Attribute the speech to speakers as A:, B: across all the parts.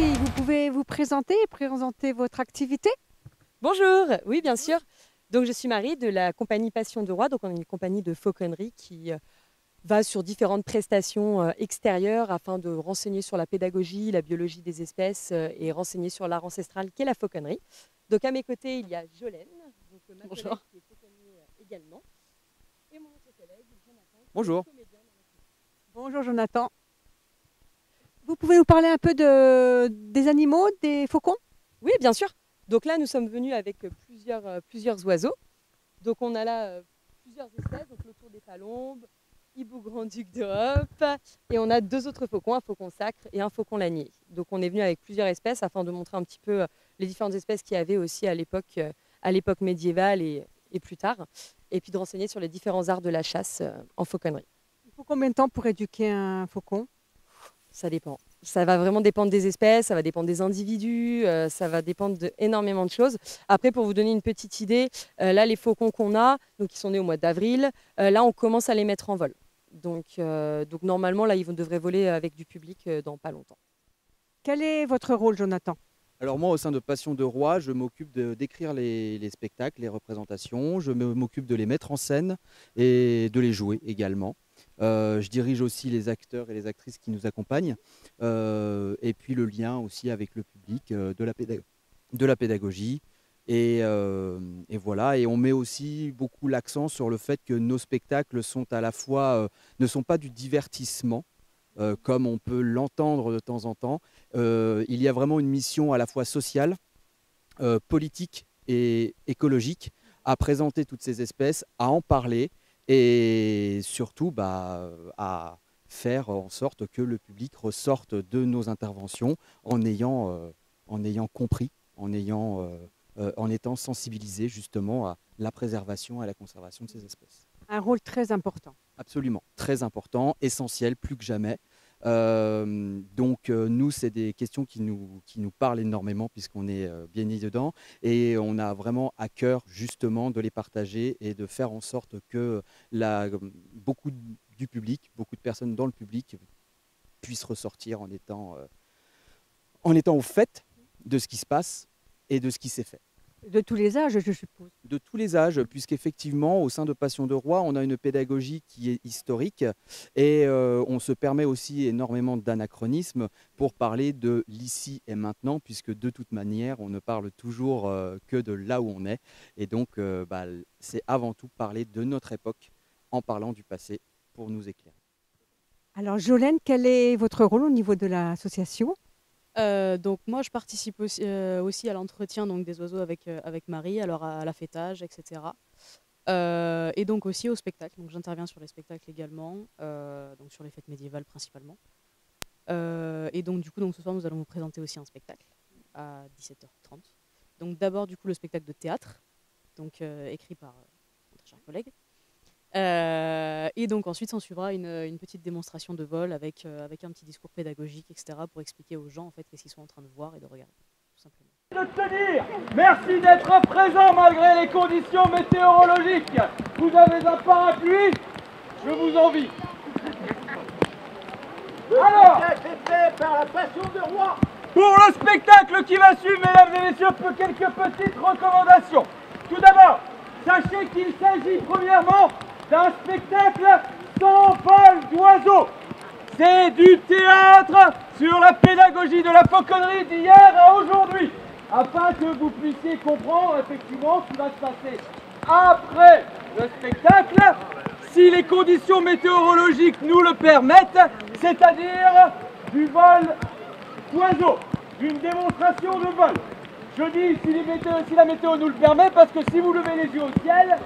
A: Merci. Vous pouvez vous présenter et présenter votre activité?
B: Bonjour, oui bien sûr. Donc je suis Marie de la compagnie Passion de Roi. Donc on est une compagnie de fauconnerie qui va sur différentes prestations extérieures afin de renseigner sur la pédagogie, la biologie des espèces et renseigner sur l'art ancestral qu'est la fauconnerie. Donc à mes côtés il y a Jolène, donc, ma
C: Bonjour.
B: collègue qui est fauconnier également, et mon autre collègue Jonathan qui
C: Bonjour.
B: est comédien dans la troupe.
A: Bonjour Jonathan. Vous pouvez nous parler un peu des animaux, des faucons?
B: Oui bien sûr. Donc là nous sommes venus avec plusieurs oiseaux. Donc on a là plusieurs espèces, donc le tour des palombes, hibou grand-duc d'Europe, et on a deux autres faucons, un faucon sacre et un faucon lanier. Donc on est venu avec plusieurs espèces afin de montrer un petit peu les différentes espèces qu'il y avait aussi à l'époque médiévale et plus tard, et puis de renseigner sur les différents arts de la chasse en fauconnerie.
A: Il faut combien de temps pour éduquer un faucon?
B: Ça dépend. Ça va vraiment dépendre des espèces, ça va dépendre des individus, ça va dépendre d'énormément de choses. Après, pour vous donner une petite idée, là, les faucons qu'on a, donc qui sont nés au mois d'avril, là, on commence à les mettre en vol. Donc normalement, là, ils devraient voler avec du public dans pas longtemps.
A: Quel est votre rôle, Jonathan?
C: Alors moi, au sein de Passion de Roi, je m'occupe d'écrire les spectacles, les représentations, je m'occupe de les mettre en scène et de les jouer également. Je dirige aussi les acteurs et les actrices qui nous accompagnent, et puis le lien aussi avec le public de la pédagogie. Et voilà, et on met aussi beaucoup l'accent sur le fait que nos spectacles sont à la fois, ne sont pas du divertissement, comme on peut l'entendre de temps en temps. Il y a vraiment une mission à la fois sociale, politique et écologique à présenter toutes ces espèces, à en parler et surtout à faire en sorte que le public ressorte de nos interventions en ayant compris, en étant sensibilisé justement à la préservation et à la conservation de ces espèces.
A: Un rôle très important.
C: Absolument, très important, essentiel, plus que jamais. Nous, c'est des questions qui nous parlent énormément puisqu'on est baigné dedans et on a vraiment à cœur justement de les partager et de faire en sorte que beaucoup du public, beaucoup de personnes dans le public puissent ressortir en étant au fait de ce qui se passe et de ce qui s'est fait.
A: De tous les âges, je suppose.
C: De tous les âges, puisqu'effectivement, au sein de Passion de Roi, on a une pédagogie qui est historique et on se permet aussi énormément d'anachronismes pour parler de l'ici et maintenant, puisque de toute manière, on ne parle toujours que de là où on est. Et donc, c'est avant tout parler de notre époque en parlant du passé pour nous éclairer.
A: Alors Jolène, quel est votre rôle au niveau de l'association?
D: Donc moi je participe aussi à l'entretien des oiseaux avec Marie, alors à l'affêtage, etc. Et donc aussi au spectacle, donc j'interviens sur les spectacles également, donc sur les fêtes médiévales principalement. Et donc du coup ce soir nous allons vous présenter aussi un spectacle à 17h30. Donc d'abord du coup le spectacle de théâtre, donc écrit par notre cher collègue. Et donc ensuite s'en suivra une petite démonstration de vol avec un petit discours pédagogique, etc. pour expliquer aux gens en fait qu'est-ce qu'ils sont en train de voir et de regarder, tout simplement.
E: De tenir. Merci d'être présent malgré les conditions météorologiques. Vous avez un parapluie, je vous envie. Alors, fait par la Passion de Roi. Pour le spectacle qui va suivre, mesdames et messieurs, quelques petites recommandations. Tout d'abord, sachez qu'il s'agit premièrement d'un spectacle sans vol d'oiseaux. C'est du théâtre sur la pédagogie de la fauconnerie d'hier à aujourd'hui, afin que vous puissiez comprendre effectivement ce qui va se passer après le spectacle, si les conditions météorologiques nous le permettent, c'est-à-dire du vol d'oiseaux, d'une démonstration de vol. Je dis si la météo nous le permet, parce que si vous levez les yeux au ciel,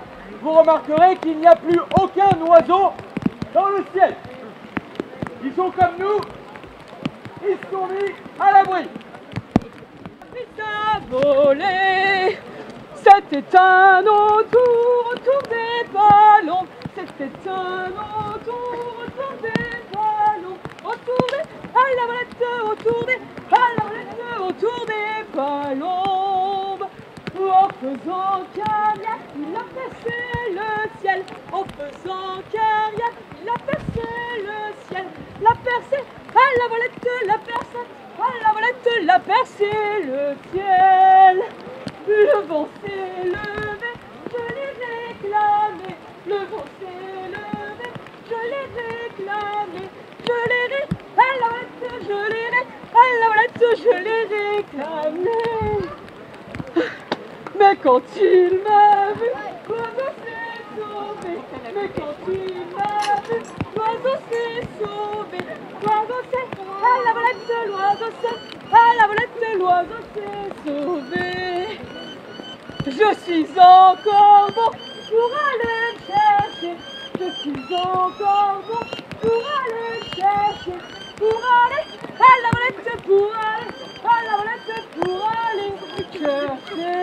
E: vous remarquerez qu'il n'y a plus aucun oiseau dans le ciel. Ils sont comme nous, ils se sont mis à l'abri.
D: À voler, c'était un autour des ballons, c'était un autour des ballons, à la volette, autour des ballons. En faisant carrière, il a percé le ciel. En faisant carrière, il a percé le ciel. L'a percé
B: à la volette, la personne, à la volette, la percée, le ciel. Le vent s'est levé, je l'ai réclamé. Le vent s'est levé, je l'ai réclamé. Je l'ai réclamé, à la volette, je l'ai réclamé. À la volette, je l'ai réclamé. Mais quand il m'a vu, l'oiseau s'est sauvé. Mais quand il m'a vu, l'oiseau s'est sauvé. L'oiseau s'est, à la volette, l'oiseau s'est, à la volette, l'oiseau s'est sauvé. Je suis encore bon pour aller le chercher. Je suis encore bon pour aller le chercher. Pour aller à la volette, pour aller à la volette, pour aller chercher.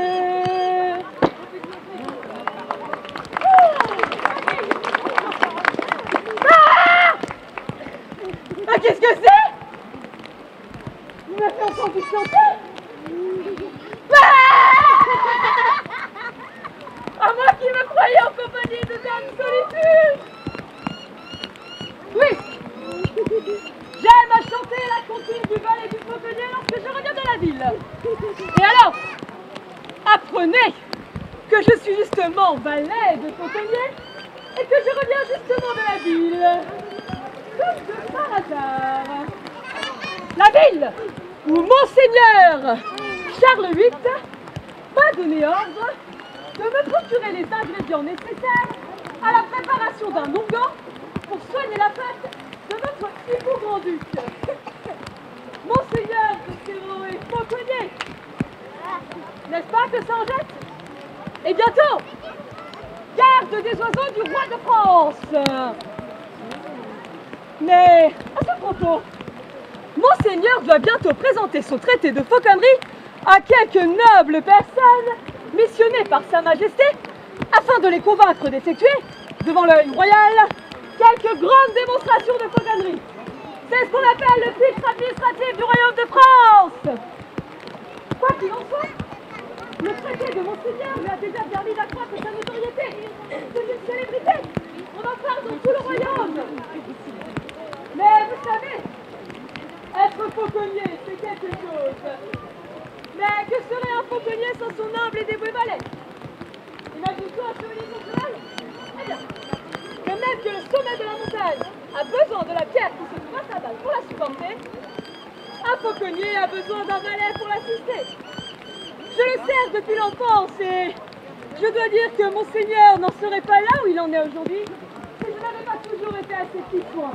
B: Ah, qu'est-ce que c'est? Vous m'avez entendu chanter? À moi qui me croyais en compagnie de Dame Solitude. Oui, j'aime à chanter la comptine du bal et du fauconnier lorsque je reviens de la ville. Et alors, apprenez que je suis justement valet de fauconnier et que je reviens justement de la ville. Comme de par hasard. La ville où Monseigneur Charles VIII m'a donné ordre de me procurer les ingrédients nécessaires à la préparation d'un onguent pour soigner la fête de notre hypo-grand-duc. Monseigneur de Serrault et fauconnier, n'est-ce pas que ça en jette? Et bientôt, garde des oiseaux du roi de France. Mais à ce propos, Monseigneur doit bientôt présenter son traité de fauconnerie à quelques nobles personnes missionnées par Sa Majesté afin de les convaincre d'effectuer, devant l'œil royal, quelques grandes démonstrations de fauconnerie. C'est ce qu'on appelle le filtre administratif du royaume de France. Quoi qu'il en soit, le traité de Monseigneur lui a déjà permis d'accroître sa notoriété. C'est une célébrité. On en parle dans tout le royaume. Mais vous savez, être fauconnier, c'est quelque chose. Mais que serait un fauconnier sans son noble et dévoué valet? Imagine-toi un chevalier sans cheval? Eh bien, de même que le sommet de la montagne a besoin de la pierre qui se trouve à sa base pour la supporter, un fauconnier a besoin d'un valet pour l'assister. Je le sers depuis l'enfance et je dois dire que Monseigneur n'en serait pas là où il en est aujourd'hui si je n'avais pas toujours été à ses petits soins.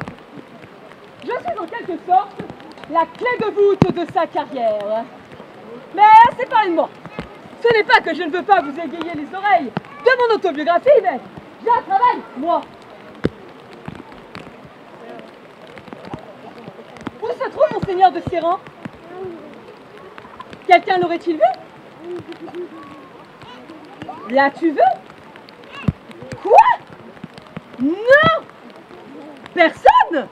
B: Je suis en quelque sorte la clé de voûte de sa carrière. Mais c'est pas de moi. Ce n'est pas que je ne veux pas vous égayer les oreilles de mon autobiographie, mais j'ai un travail, moi. Où se trouve Monseigneur de Serrault? Quelqu'un l'aurait-il vu? L'as-tu vu? Quoi? Non! Personne?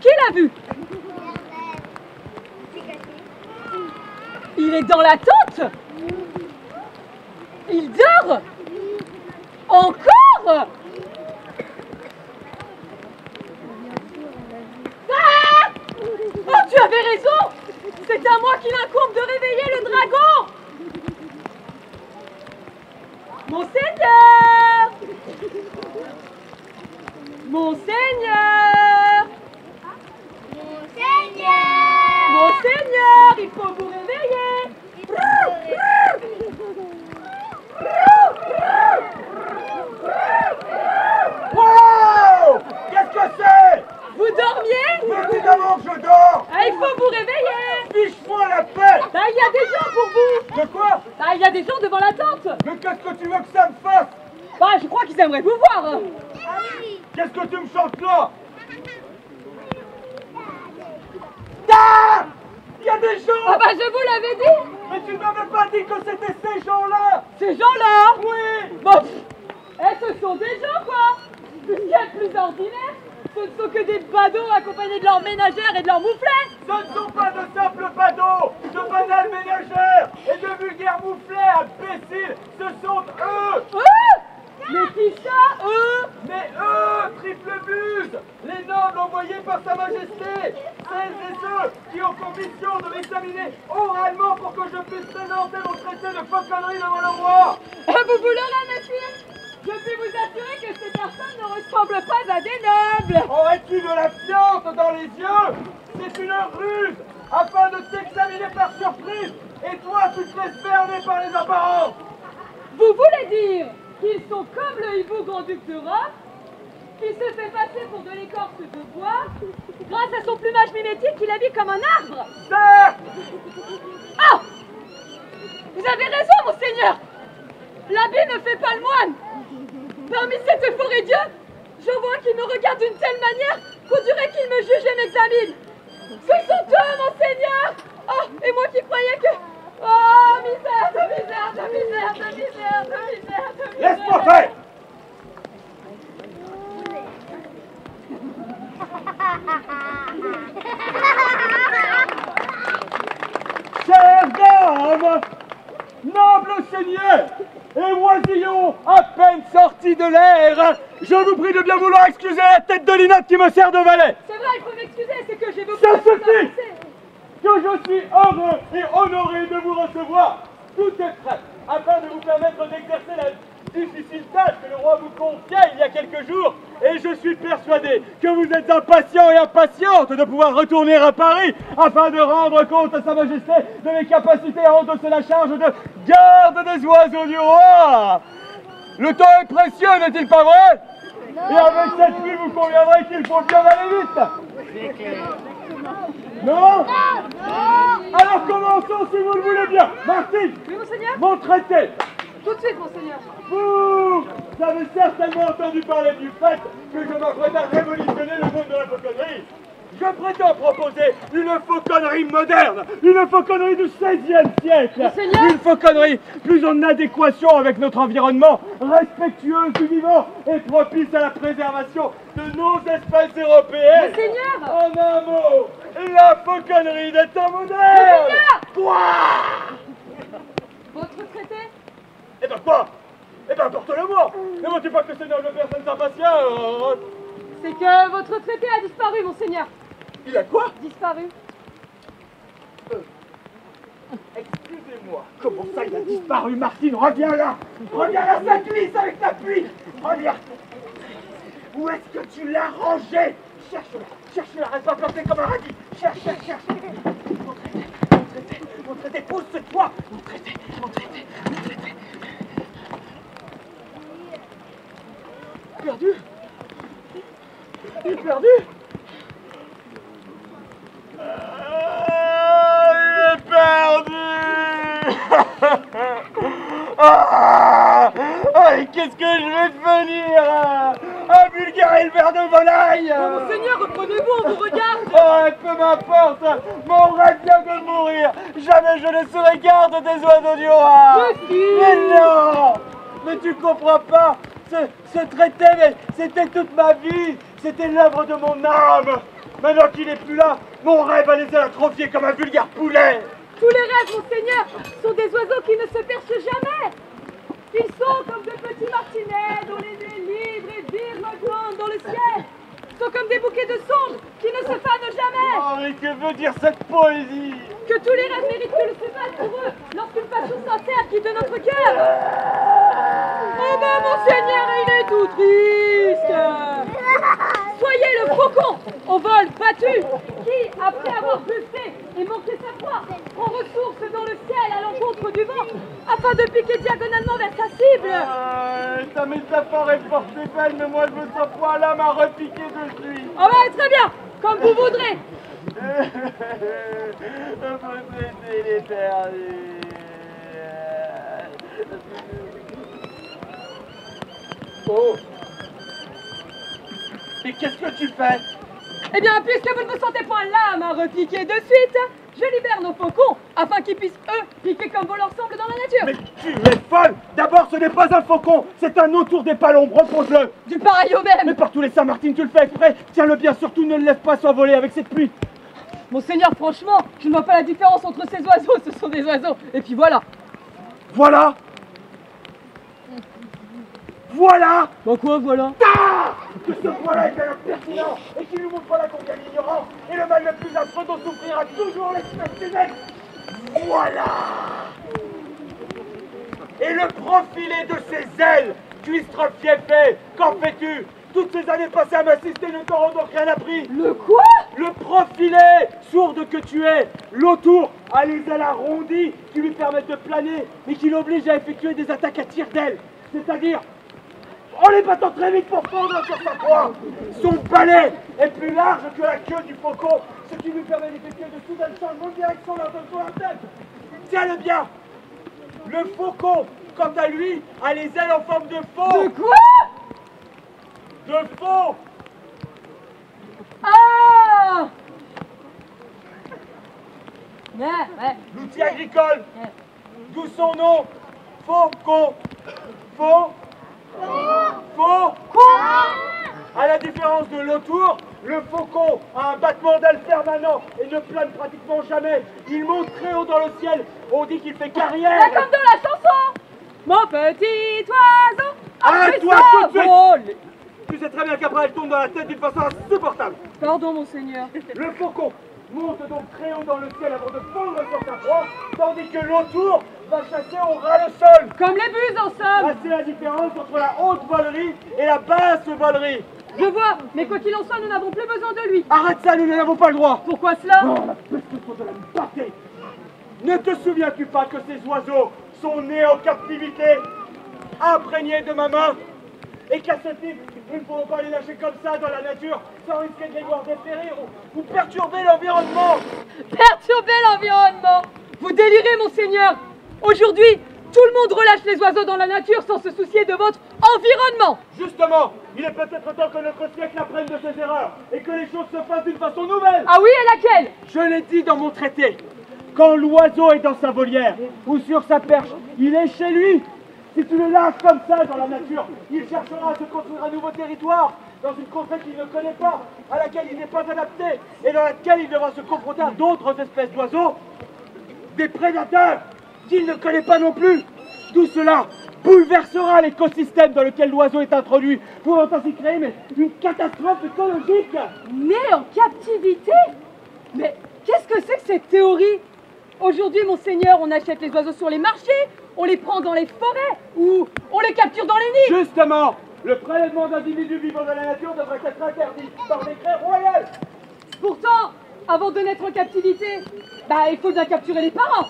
B: Qui l'a vu? Il est dans la tente? Il dort? Encore? Ah! Oh, tu avais raison! C'est à moi qu'il incombe de réveiller le dragon! Monseigneur! Monseigneur! Monseigneur, il faut vous réveiller!
E: Wow! Qu'est-ce que c'est?
B: Vous dormiez?
E: Mais évidemment que je dors!
B: Ah, il faut vous réveiller!
E: Fiche-moi la paix!
B: Bah, il y a des gens pour vous!
E: De quoi?
B: Bah, il y a des gens devant la tente!
E: Mais qu'est-ce que tu veux que ça me fasse?
B: Bah, je crois qu'ils aimeraient vous voir!
E: Qu'est-ce que tu me chantes là? Ah! Il y a des gens!
B: Ah bah, je vous l'avais dit!
E: Mais tu m'avais pas dit que c'était ces gens-là!
B: Ces gens-là!
E: Oui!
B: Bon, ce sont des gens, quoi! Ce qu'il y a de plus ordinaire, ce ne sont que des badauds accompagnés de leurs ménagères et de leurs mouflets!
E: Ce ne sont pas de simples badauds, de banales ménagères et de vulgaires mouflets imbéciles! Ce sont eux!
B: Eux? Mais qui ça, eux?
E: Mais eux, triple buse, les nobles envoyés par Sa Majesté, celles et ceux qui ont pour mission de m'examiner oralement pour que je puisse présenter mon traité de cochonnerie devant le roi.
B: Vous vous l'aurez, mes filles? Je puis vous assurer que ces personnes ne ressemblent pas à des nobles.
E: Aurais-tu de la fiente dans les yeux? C'est une ruse afin de t'examiner par surprise. Et toi, tu te laisses berner par les apparences.
B: Vous voulez dire qu'ils sont comme le hibou grand-duc d'Europe, qui se fait passer pour de l'écorce de bois, grâce à son plumage mimétique qu'il habille comme un arbre?
E: Certes!
B: Ah! Vous avez raison, monseigneur! L'habit ne fait pas le moine! Parmi cette forêt Dieu, je vois qu'il me regarde d'une telle manière qu'on dirait qu'il me juge et m'examine. Ce sont eux, monseigneur! Oh, et moi qui croyais que... Oh, misère, de misère, de misère, de misère, de misère, de misère!
E: Laisse-moi faire! Chères dames, nobles seigneurs et oisillons à peine sortis de l'air, je vous prie de bien vouloir excuser la tête de Linotte qui me sert de valet.
B: C'est vrai, il faut m'excuser, c'est que j'ai beaucoup
E: Ça
B: de choses à
E: suffit!
B: penser.
E: Que je suis heureux et honoré de vous recevoir. Tout est prêt afin de vous permettre d'exercer la difficile tâche que le roi vous confiait il y a quelques jours. Et je suis persuadé que vous êtes impatients et impatientes de pouvoir retourner à Paris afin de rendre compte à Sa Majesté de mes capacités à endosser la charge de garde des oiseaux du roi. Le temps est précieux, n'est-il pas vrai? Et avec cette pluie, vous conviendrez qu'il faut bien aller vite. Non? Alors commençons si vous le voulez bien. Martine,
B: Oui, monseigneur?
E: mon traité.
B: Tout de suite, monseigneur.
E: Vous avez certainement entendu parler du fait que je m'apprête à révolutionner le monde de la fauconnerie. Je prétends proposer une fauconnerie moderne, une fauconnerie du XVIe siècle.
B: Monseigneur?
E: Une fauconnerie plus en adéquation avec notre environnement, respectueuse du vivant et propice à la préservation de nos espèces européennes.
B: Monseigneur?
E: En un mot, la fauconnerie des temps modernes.
B: Monseigneur!
E: Quoi?
B: Votre traité?
E: Eh ben quoi? Eh ben apporte-le-moi. Ne vois-tu pas que ces nobles personnes s'impatientent?
B: C'est que votre traité a disparu, monseigneur.
E: Il a quoi?
B: Disparu.
E: Excusez-moi. Comment ça, il a disparu, Martine? Reviens là. Reviens là, ça glisse avec ta pluie. Reviens. Où est-ce que tu l'as rangé? Cherche-la. Cherche-la. Reste pas planté comme un radis. Cherche. Mon traité. Pousse-toi. Mon traité. Perdu? Il est perdu? Il est perdu! Qu'est-ce que je vais devenir? Un vulgaire éleveur de volaille!
B: Oh, monseigneur, reprenez-vous, on vous regarde.
E: Oh, peu m'importe! Mon rêve vient de mourir! Jamais je ne serai garde des oiseaux du roi! Mais non! Mais tu comprends pas! Ce traité, mais c'était toute ma vie! C'était l'œuvre de mon âme! Maintenant qu'il n'est plus là, mon rêve va les atrophier comme un vulgaire poulet!
B: Tous les rêves, monseigneur, sont des oiseaux qui ne se perchent jamais. Ils sont comme de petits martinets dont les nez libres et virevoltent dans le ciel. Ils sont comme des bouquets de songes qui ne se fanent jamais.
E: Oh, mais que veut dire cette poésie?
B: Que tous les rêves méritent que le se fasse pour eux lorsqu'une passion sincère quitte de notre cœur. Oh ben, monseigneur, il est tout triste. Soyez le faucon au vol battu qui, après avoir buffé et manqué sa proie, prend ressource dans le ciel à l'encontre du vent afin de piquer diagonalement vers sa cible.
E: Ta métaphore est forte et belle, mais moi je me sens pas là à repiquer dessus.
B: Ah ben, très bien, comme vous voudrez.
E: Mon traité, il est perdu. Oh! Mais qu'est-ce que tu fais?
B: Eh bien, puisque vous ne vous sentez point l'âme à repiquer de suite, je libère nos faucons afin qu'ils puissent, eux, piquer comme vol ensemble dans la nature.
E: Mais tu es folle! D'abord, ce n'est pas un faucon, c'est un autour des palombes, repose-le!
B: Du pareil au même.
E: Mais par tous les saints, Martine, tu le fais exprès! Tiens-le bien, surtout ne le laisse pas s'envoler avec cette pluie!
B: Monseigneur, franchement, je ne vois pas la différence entre ces oiseaux, ce sont des oiseaux. Et puis voilà.
E: Voilà! Voilà.
B: Bah quoi, voilà?
E: Que ce voilà est un pertinent et qui nous montrera combien l'ignorance est le mal le plus affreux dont souffrira toujours l'espèce humaine. Voilà. Et le profilé de ses ailes, cuistre fiefé, qu'en fais-tu? Toutes ces années passées à m'assister ne t'auront donc rien appris.
B: Le quoi?
E: Le profilé, sourde que tu es, l'autour a les ailes arrondies qui lui permettent de planer, mais qui l'obligent à effectuer des attaques à tir d'aile, c'est-à-dire en les battant très vite pour fondre sur sa proie. Son balai est plus large que la queue du faucon, ce qui lui permet d'effectuer de soudains changements de direction lors de son tête. Tiens-le bien. Le faucon, quant à lui, a les ailes en forme de faux.
B: De quoi?
E: De faux.
B: Ah! Ouais.
E: L'outil agricole, d'où son nom, faucon. Faux. À la différence de l'autour, le faucon a un battement d'ailes permanent et ne plane pratiquement jamais. Il monte très haut dans le ciel. On dit qu'il fait carrière.
B: C'est comme dans la chanson. Mon petit oiseau.
E: Arrête-toi tout de suite.
B: Volé.
E: Tu sais très bien qu'après elle tombe dans la tête d'une façon insupportable.
B: Pardon, monseigneur.
E: Le faucon monte donc très haut dans le ciel avant de fondre sur sa proie, tandis que l'autour va chasser au ras le sol.
B: Comme les buses, en somme.
E: C'est la différence entre la haute volerie et la basse volerie.
B: Je vois, mais quoi qu'il en soit, nous n'avons plus besoin de lui.
E: Arrête ça, nous n'avons pas le droit.
B: Pourquoi cela?
E: Oh, la peste de la liberté. Ne te souviens-tu pas que ces oiseaux sont nés en captivité, imprégnés de ma main, et qu'à ce titre, nous ne pouvons pas les lâcher comme ça dans la nature, sans risquer de les voir dépérir ou perturber l'environnement.
B: Perturber l'environnement. Vous délirez, monseigneur. Aujourd'hui, tout le monde relâche les oiseaux dans la nature sans se soucier de votre environnement.
E: Justement, il est peut-être temps que notre siècle apprenne de ses erreurs et que les choses se fassent d'une façon nouvelle.
B: Ah oui, et laquelle?
E: Je l'ai dit dans mon traité. Quand l'oiseau est dans sa volière ou sur sa perche, il est chez lui. Si tu le lâches comme ça dans la nature, il cherchera à se construire un nouveau territoire, dans une contrée qu'il ne connaît pas, à laquelle il n'est pas adapté, et dans laquelle il devra se confronter à d'autres espèces d'oiseaux, des prédateurs qu'il ne connaît pas non plus. Tout cela bouleversera l'écosystème dans lequel l'oiseau est introduit, pouvant ainsi créer une catastrophe écologique.
B: Né en captivité? Mais qu'est-ce que c'est que cette théorie? Aujourd'hui, monseigneur, on achète les oiseaux sur les marchés, on les prend dans les forêts, ou on les capture dans les nids.
E: Justement, le prélèvement d'individus vivants de la nature devrait être interdit par décret royal.
B: Pourtant, avant de naître en captivité, il faut bien capturer les parents.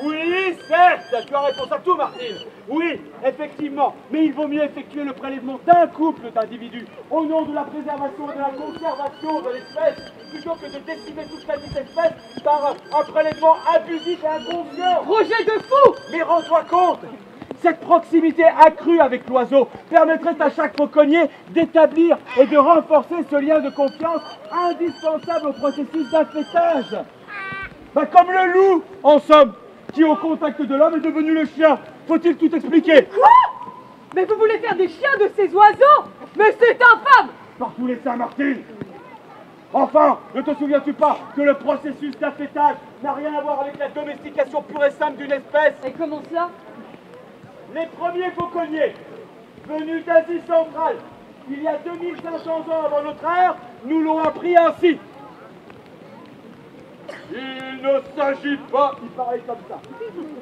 E: Oui, certes, tu as réponse à tout, Martine. Oui, effectivement, mais il vaut mieux effectuer le prélèvement d'un couple d'individus au nom de la préservation et de la conservation de l'espèce, plutôt que de décimer toute la vie d'espèce par un prélèvement abusif et inconscient.
B: Projet de fou!
E: Mais rends-toi compte, cette proximité accrue avec l'oiseau permettrait à chaque fauconnier d'établir et de renforcer ce lien de confiance indispensable au processus d'affêtage. Comme le loup, en somme, qui au contact de l'homme est devenu le chien. Faut-il tout expliquer?
B: Quoi? Mais vous voulez faire des chiens de ces oiseaux? Mais c'est infâme!
E: Par tous les saints, Martine! Enfin, ne te souviens-tu pas que le processus d'affêtage n'a rien à voir avec la domestication pure et simple d'une espèce?
B: Et comment cela?
E: Les premiers fauconniers, venus d'Asie centrale, il y a 2500 ans avant notre ère, nous l'ont appris ainsi. Il ne s'agit pas, il paraît comme ça,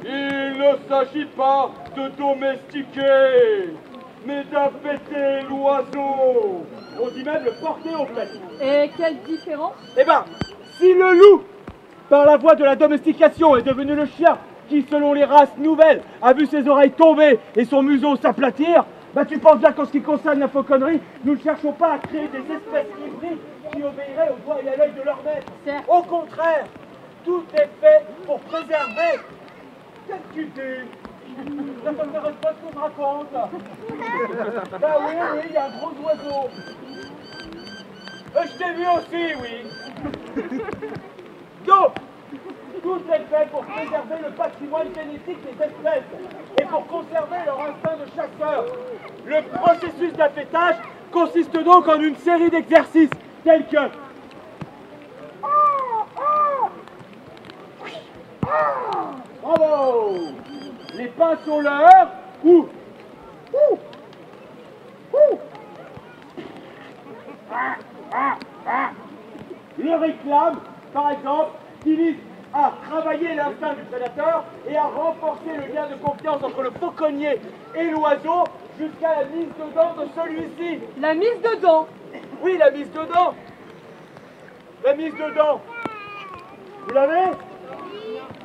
E: il ne s'agit pas de domestiquer, mais d'affêter l'oiseau. On dit même le porter au fait.
B: Et quelle différence?
E: Eh ben, si le loup, par la voie de la domestication, est devenu le chien, qui, selon les races nouvelles, a vu ses oreilles tomber et son museau s'aplatir, tu penses bien qu'en ce qui concerne la fauconnerie, nous ne cherchons pas à créer des espèces hybrides qui obéiraient au doigt et à l'œil de leur maître. Au contraire, tout est fait pour préserver. Qu'est-ce que tu dis? Ça t'intéresse pas ce qu'on te raconte? Oui, il y a un gros oiseau. Je t'ai vu aussi, oui. Donc, tout est fait pour préserver le patrimoine génétique des espèces et pour conserver leur instinct de chasseur. Le processus d'affêtage consiste donc en une série d'exercices tels que bravo, les pas sur l'heure ou Les réclames, par exemple, qui visent à travailler l'instinct du prédateur et à renforcer le lien de confiance entre le fauconnier et l'oiseau jusqu'à la mise dedans de celui-ci.
B: La mise dedans.
E: Oui, la mise dedans. La mise dedans. Vous l'avez?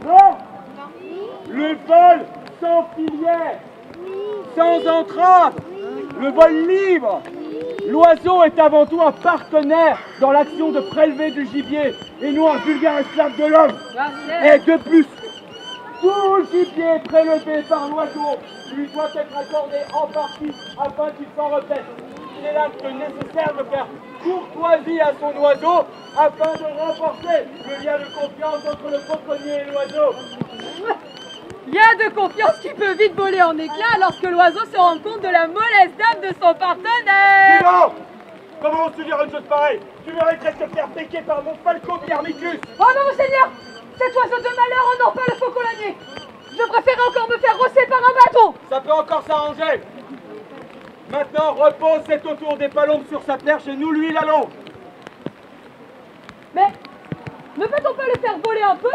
E: Non? Le vol sans filière, sans entrave, le vol libre. L'oiseau est avant tout un partenaire dans l'action de prélever du gibier et non un vulgaire esclave de l'homme. Et de plus, tout le gibier prélevé par l'oiseau lui doit être accordé en partie afin qu'il s'en repèse. C'est l'acte nécessaire de faire courtoisie à son oiseau afin de renforcer le lien de confiance entre le fauconnier et l'oiseau.
B: Lien de confiance qui peut vite voler en éclats lorsque l'oiseau se rend compte de la mollesse d'âme de son partenaire.
E: Silence! Comment oses-tu dire une chose pareille? Tu mériterais de te faire piquer par mon falco Myrmicus.
B: Oh non, monseigneur! Cet oiseau de malheur honore pas le fauconnier. Je préférais encore me faire rosser par un bâton.
E: Ça peut encore s'arranger. Maintenant, repose cet autour des palombes sur sa perche et nous lui l'allons.
B: Mais ne peut-on pas le faire voler un peu?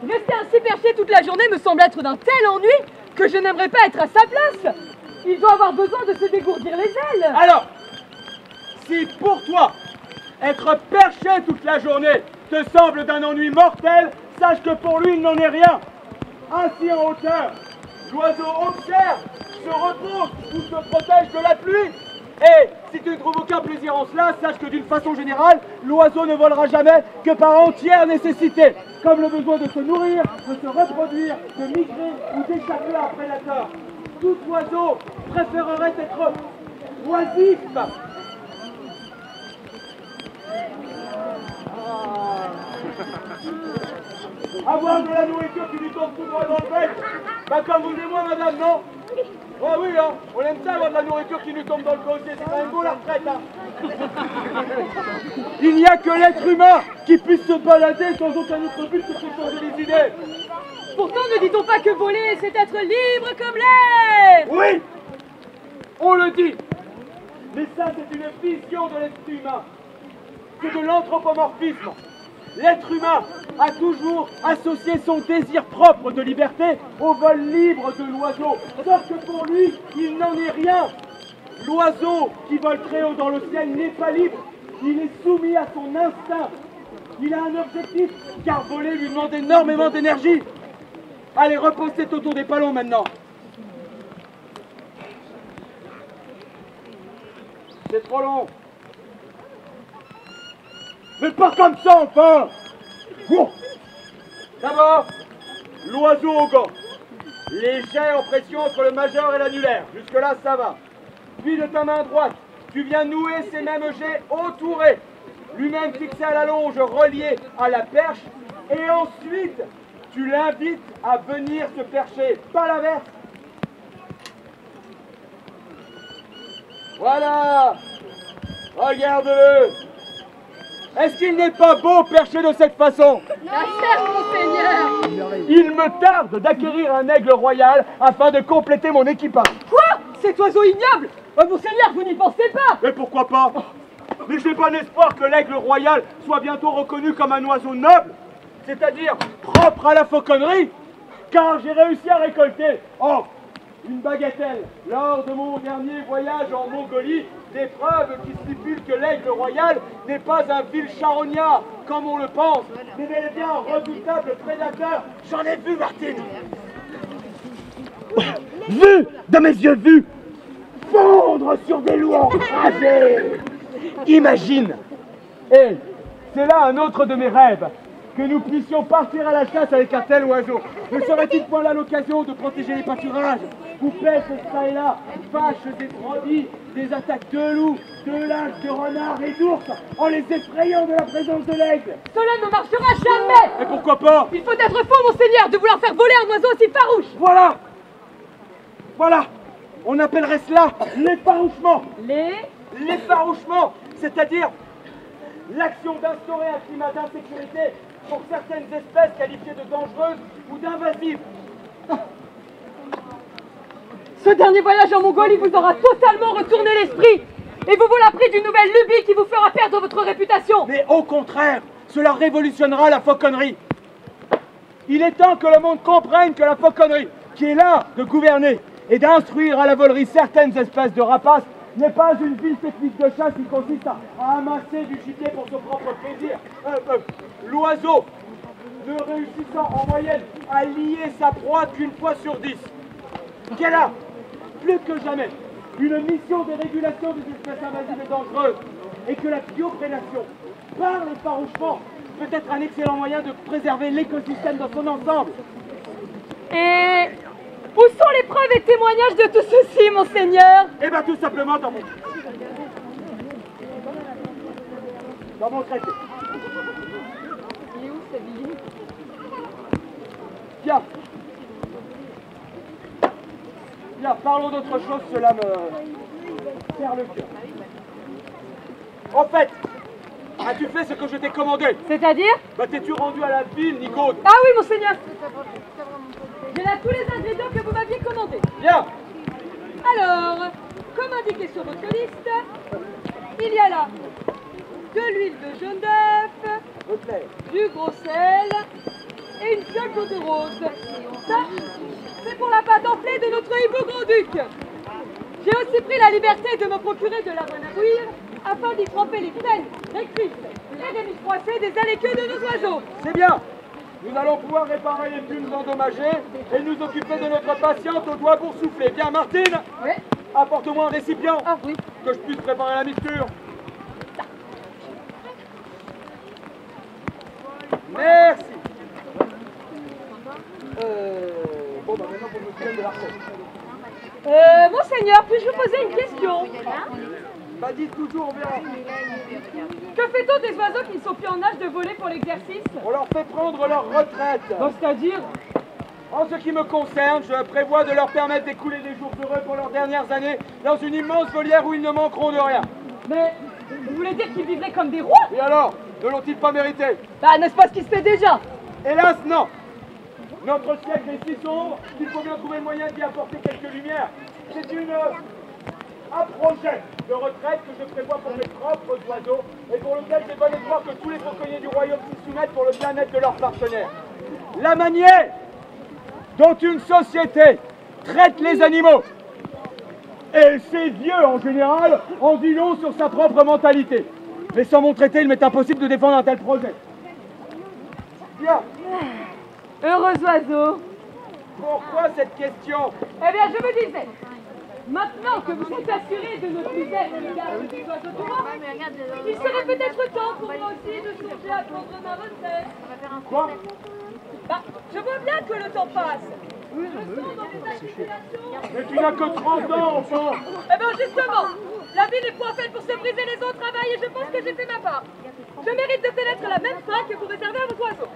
B: Rester ainsi perché toute la journée me semble être d'un tel ennui que je n'aimerais pas être à sa place. Il doit avoir besoin de se dégourdir les ailes.
E: Alors, si pour toi, être perché toute la journée te semble d'un ennui mortel, sache que pour lui, il n'en est rien. Ainsi en hauteur, l'oiseau observe, se repose ou se protège de la pluie. Et si tu ne trouves aucun plaisir en cela, sache que d'une façon générale, l'oiseau ne volera jamais que par entière nécessité, comme le besoin de se nourrir, de se reproduire, de migrer ou d'échapper à un prédateur. Tout oiseau préférerait être oisif. Avoir de la nourriture qui lui tombe tout droit dans le bec. Bah comme vous et moi, madame, non? Oh oui, hein, on aime ça avoir de la nourriture qui nous tombe dans le gosier, c'est quand même beau la retraite, hein. Il n'y a que l'être humain qui puisse se balader sans aucun autre but que de se changer les idées.
B: Pourtant, ne dit-on pas que voler, c'est être libre comme l'air?
E: Oui, on le dit. Mais ça, c'est une vision de l'être humain. C'est de l'anthropomorphisme. L'être humain a toujours associé son désir propre de liberté au vol libre de l'oiseau. Sauf que pour lui, il n'en est rien. L'oiseau qui vole très haut dans le ciel n'est pas libre. Il est soumis à son instinct. Il a un objectif, car voler lui demande énormément d'énergie. Allez, repose-toi autour des palons maintenant. C'est trop long. Mais pas comme ça, enfin! Bon. D'abord, l'oiseau au gant. Les jets en pression entre le majeur et l'annulaire. Jusque-là, ça va. Puis de ta main droite, tu viens nouer ces mêmes jets autourés. Lui-même fixé à la longe, relié à la perche. Et ensuite, tu l'invites à venir se percher. Pas l'inverse. Voilà. Regarde-le. Est-ce qu'il n'est pas beau perché de cette façon?
B: Certes, monseigneur.
E: Il me tarde d'acquérir un aigle royal afin de compléter mon équipage.
B: Quoi? Cet oiseau ignoble? Oh, monseigneur, vous n'y pensez pas?
E: Mais pourquoi pas? Mais j'ai bon espoir que l'aigle royal soit bientôt reconnu comme un oiseau noble, c'est-à-dire propre à la fauconnerie, car j'ai réussi à récolter, une bagatelle, lors de mon dernier voyage en Mongolie, des preuves qui stipulent que l'aigle royal n'est pas un vil charognard, comme on le pense, mais bel et bien un redoutable prédateur. J'en ai vu, Martine. Vu, de mes yeux vus, fondre sur des loups enragés. Imagine. Et c'est là un autre de mes rêves, que nous puissions partir à la chasse avec un tel oiseau. Ne serait-il point là l'occasion de protéger les pâturages où pêchent ça et là vaches et brebis, des attaques de loups, de lynx, de renards et d'ours, en les effrayant de la présence de l'aigle?
B: Cela ne marchera jamais.
E: Et pourquoi pas?
B: Il faut être fou, monseigneur, de vouloir faire voler un oiseau aussi farouche.
E: Voilà. Voilà. On appellerait cela l'effarouchement. L'effarouchement, c'est-à-dire l'action d'instaurer un climat d'insécurité pour certaines espèces qualifiées de dangereuses ou d'invasives.
F: Ce dernier voyage en Mongolie vous aura totalement retourné l'esprit. Et vous voilà pris d'une nouvelle lubie qui vous fera perdre votre réputation.
E: Mais au contraire, cela révolutionnera la fauconnerie. Il est temps que le monde comprenne que la fauconnerie, qui est là de gouverner et d'instruire à la volerie certaines espèces de rapaces, n'est pas une vile technique de chasse qui consiste à amasser du gibier pour son propre plaisir. L'oiseau, ne réussissant en moyenne à lier sa proie qu'une fois sur 10, qu'elle a, plus que jamais, une mission de régulation des espèces invasives et dangereuses, et que la bioprédation, par l'effarouchement, peut être un excellent moyen de préserver l'écosystème dans son ensemble.
F: Et où sont les preuves et témoignages de tout ceci, monseigneur?
E: Eh bien tout simplement dans mon traité.
F: Il est où, Sabine?
E: Bien. Bien, parlons d'autre chose, cela me serre le cœur. En fait, as-tu fait ce que je t'ai commandé?
F: C'est-à-dire?
E: Bah t'es-tu rendu à la ville, Nicode?
F: Ah oui, monseigneur. J'ai là tous les ingrédients que vous m'aviez commandés.
E: Bien.
F: Alors, comme indiqué sur votre liste, il y a là de l'huile de jaune d'œuf, du gros sel et une seule goutte de rose. Ça, c'est pour la pâte enflée de notre hibou grand-duc. J'ai aussi pris la liberté de me procurer de la bonne à bouillir afin d'y tremper les graines, les cuisses et les miches froissées des ailes et queues de nos oiseaux.
E: C'est bien. Nous allons pouvoir réparer les plumes endommagées et nous occuper de notre patiente au doigt pour souffler. Bien, Martine?
F: Oui.
E: Apporte-moi un récipient.
F: Ah oui.
E: Que je puisse préparer la mixture. Merci. Bon, bah maintenant pour me souvenir de la recette.
F: Monseigneur, puis-je vous poser une question?
E: Bah dites toujours, on verra.
F: Que fait-on des oiseaux qui ne sont plus en âge de voler pour l'exercice?
E: On leur fait prendre leur retraite.
F: C'est-à-dire?
E: En ce qui me concerne, je prévois de leur permettre d'écouler des jours heureux pour leurs dernières années dans une immense volière où ils ne manqueront de rien.
F: Mais vous voulez dire qu'ils vivraient comme des rois?
E: Et alors, ne l'ont-ils pas mérité?
F: Bah, n'est-ce pas ce qui se fait déjà?
E: Hélas, non. Notre siècle est si sombre qu'il faut bien trouver le moyen d'y apporter quelques lumières. C'est un projet de retraite que je prévois pour mes propres oiseaux et pour lequel j'ai bon espoir que tous les fauconniers du royaume s'y soumettent pour le bien-être de leurs partenaires. La manière dont une société traite les animaux, et ses vieux en général, en dit long sur sa propre mentalité. Mais sans mon traité, il m'est impossible de défendre un tel projet. Bien.
F: Heureux oiseaux.
E: Pourquoi cette question?
F: Eh bien, je me disais, maintenant que vous êtes assurés de notre misère et le garde des oiseaux du roi, il serait peut-être temps pour moi aussi de songer à prendre ma retraite.
E: Quoi?
F: Bah, je vois bien que le temps passe. Je sens dans les articulations.
E: Mais tu n'as que 30 ans, enfant.
F: Eh bien, justement, la vie n'est point faite pour se briser les os au travail et je pense que j'ai fait ma part. Je mérite de connaître la même fin que vous réservez à vos oiseaux.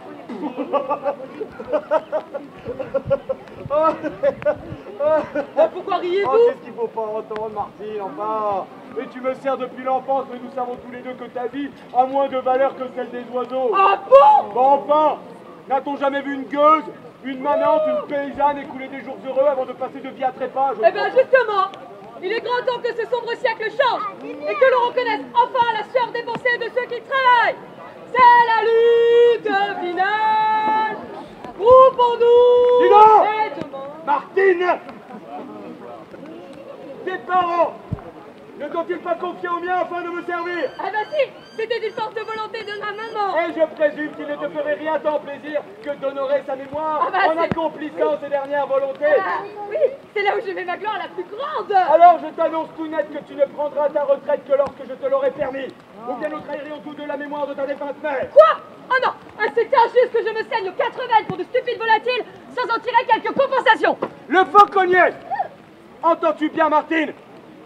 F: Pourquoi riez-vous?
E: Oh, qu'est-ce qu'il faut pas entendre, Martine, enfin. Mais tu me sers depuis l'enfance, mais nous savons tous les deux que ta vie a moins de valeur que celle des oiseaux.
F: Ah bon?
E: Bon, enfin, n'a-t-on jamais vu une gueuse, une manante, une paysanne écouler des jours heureux avant de passer de vie à trépas?
F: Eh bien, justement, il est grand temps que ce sombre siècle change et que l'on reconnaisse enfin la sueur dépensée de ceux qui travaillent. C'est la lutte finale. Groupons-nous.
E: Dis donc,
F: et demain.
E: Martine, tes parents ne t'ont-ils pas confié au mien afin de me servir?
F: Ah bah si, c'était une forte volonté de ma maman.
E: Et je présume qu'il ne te ferait rien tant plaisir que d'honorer sa mémoire
F: Ah bah
E: en
F: c'est-
E: accomplissant ses dernières volontés.
F: Ah, oui, c'est là où je mets ma gloire la plus grande.
E: Alors je t'annonce tout net que tu ne prendras ta retraite que lorsque je te l'aurai permis. Ou bien nous trahirions tous deux la mémoire de ta défunte mère.
F: Quoi? Oh non, ah, c'est injuste que je me saigne aux 4 veines pour de stupides volatiles sans en tirer quelques compensations.
E: Le fauconnier, entends-tu bien Martine,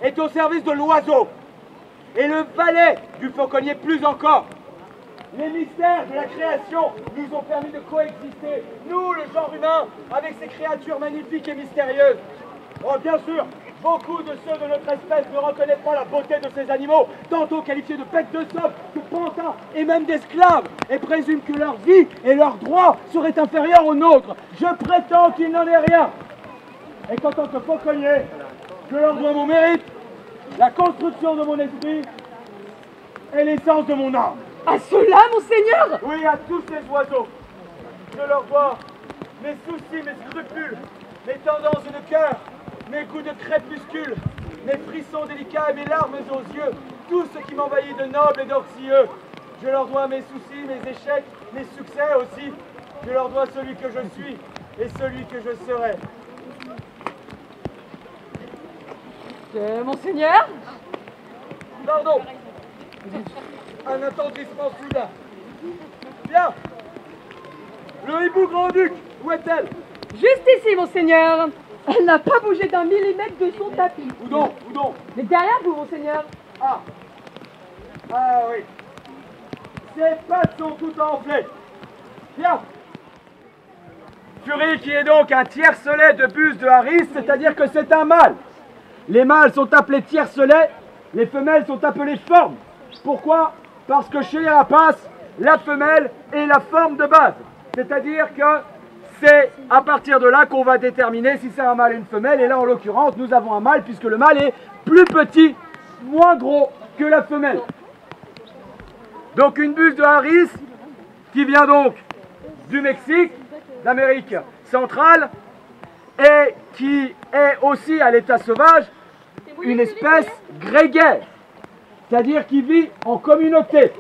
E: est au service de l'oiseau. Et le valet du fauconnier plus encore. Les mystères de la création nous ont permis de coexister, nous, le genre humain, avec ces créatures magnifiques et mystérieuses. Oh, bien sûr, beaucoup de ceux de notre espèce ne reconnaissent pas la beauté de ces animaux, tantôt qualifiés de bêtes de somme, de pantins et même d'esclaves, et présument que leur vie et leurs droits seraient inférieurs aux nôtres. Je prétends qu'il n'en est rien. et qu'en tant que fauconnier, je leur dois mon mérite, la construction de mon esprit et l'essence de mon âme.
F: À cela, monseigneur!
E: Oui, à tous ces oiseaux, je leur dois mes soucis, mes scrupules, mes tendances de cœur, mes goûts de crépuscule, mes frissons délicats et mes larmes aux yeux, tout ce qui m'envahit de noble et d'orgueilleux. Je leur dois mes soucis, mes échecs, mes succès aussi. Je leur dois celui que je suis et celui que je serai.
F: Monseigneur?
E: Pardon. Un attendrissement soudain. Bien. Le hibou grand-duc, où est-elle?
F: Juste ici, monseigneur. Elle n'a pas bougé d'un millimètre de son tapis.
E: Où donc? Où donc?
F: Mais derrière vous, monseigneur.
E: Ah. Ah oui. Ses pattes sont toutes enflées. Bien. Furie qui est donc un tiercelet de buse de Harris, c'est-à-dire que c'est un mâle. Les mâles sont appelés tiercelets, les femelles sont appelées formes. Pourquoi? Parce que chez les rapaces, la femelle est la forme de base. C'est-à-dire que c'est à partir de là qu'on va déterminer si c'est un mâle et une femelle. Et là, en l'occurrence, nous avons un mâle puisque le mâle est plus petit, moins gros que la femelle. Donc une buse de Harris qui vient donc du Mexique, d'Amérique centrale, et qui est aussi à l'état sauvage une espèce grégaire, c'est-à-dire qui vit en communauté.